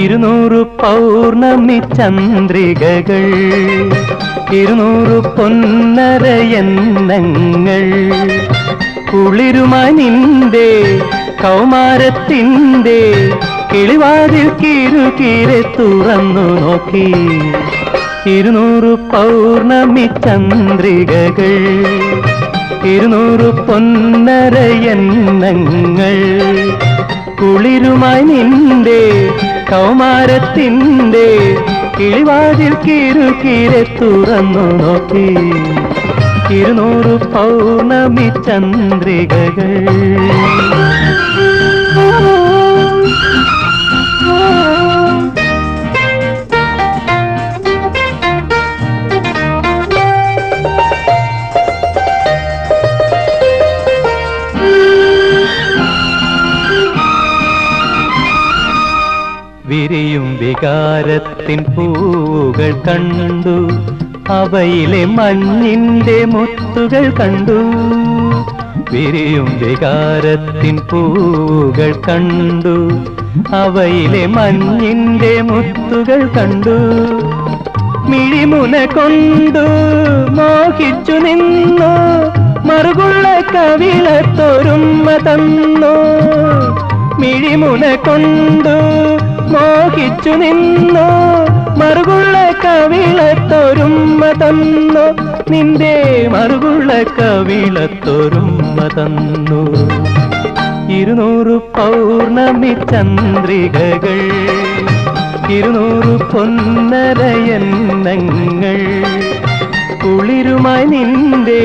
200 പൗർണമി ചന്ദ്രികകൾ, 200 പൊന്നര എണ്ണങ്ങൾ, കുളിരുമായി നിന്റെ കൗമാരത്തിൻ്റെ കിളിവാതിൽ കിരുകിരെ തുറന്നു നോക്കി. 200 പൗർണമി ചന്ദ്രികകൾ, 200 പൊന്നര എണ്ണങ്ങൾ, കുളിരുമായി നിന്റെ കൗമാരത്തിൻ്റെ കിളിവാതിൽ കിരുകിരെ തുറന്നു നോക്കി. 200 പൗർണമി ചന്ദ്രികകൾ. വിരിയും വികാരത്തിൻ പൂവുകൾ കണ്ടു, അവയിലെ മഞ്ഞിൻ്റെ മുത്തുകൾ കണ്ടു. വിരിയും വികാരത്തിൻ പൂവുകൾ കണ്ടു, അവയിലെ മഞ്ഞിൻ്റെ മുത്തുകൾ കണ്ടു. മിഴിമുന കൊണ്ടു മോഹിച്ചു നിന്നു, മറുകുള്ള കവിളത്തൊരുമ്മ തന്നു. മിഴിമുന കൊണ്ടു മോഹിച്ചു നിന്നു, മറുകുള്ള കവിളത്തൊരുമ്മ തന്നു. നിന്റെ മറുകുള്ള കവിളത്തൊരുമ്മ തന്നു. 200 പൗർണമി ചന്ദ്രികകൾ, 200 പൊന്നര എണ്ണങ്ങൾ, കുളിരുമായി നിന്റെ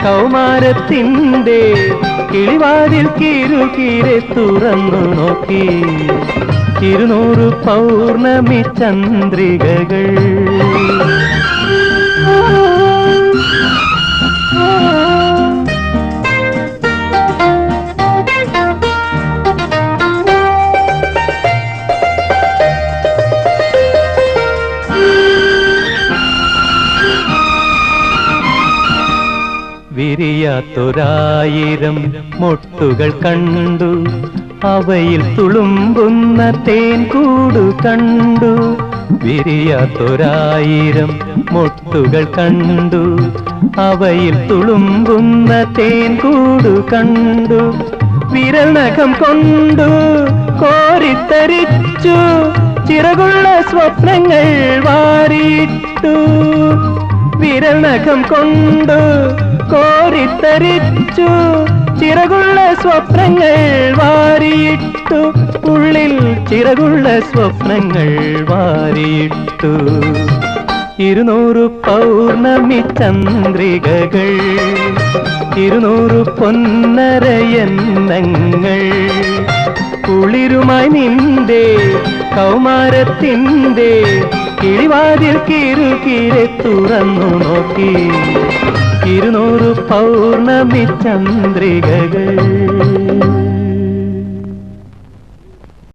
കൗമാരത്തിൻ്റെ കിളിവാതിൽ കിരുകിരെ തുറന്നു നോക്കി. 200 പൗർണമി ചന്ദ്രികകൾ. വിരിയാത്തൊരായിരം മൊട്ടുകൾ കണ്ടു, അവയിൽ തുളുമ്പുന്ന തേൻ കൂടു കണ്ടു. വിരിയാത്തൊരായിരം മൊട്ടുകൾ കണ്ടു, അവയിൽ തുളുമ്പുന്ന തേൻ കൂടു കണ്ടു. വിരൽ നഖം കൊണ്ടു കോരിത്തരിച്ചു, ചിറകുള്ള സ്വപ്നങ്ങൾ വാരിയിട്ടു. വിരൽ നഖം കൊണ്ടു കോരിത്തരിച്ചു, ചിറകുള്ള സ്വപ്നങ്ങൾ വാരിയിട്ടു. ഉള്ളിൽ ചിറകുള്ള സ്വപ്നങ്ങൾ വാരിയിട്ടു. 200 പൗർണമി ചന്ദ്രികകൾ, 200 പൊന്നര എണ്ണങ്ങൾ, കുളിരുമായി നിന്റെ കൗമാരത്തിൻ്റെ കിളിവാതിൽ കിരുകിരെ തുറന്നു നോക്കി. 200 പൗർണമി ചന്ദ്രികകൾ.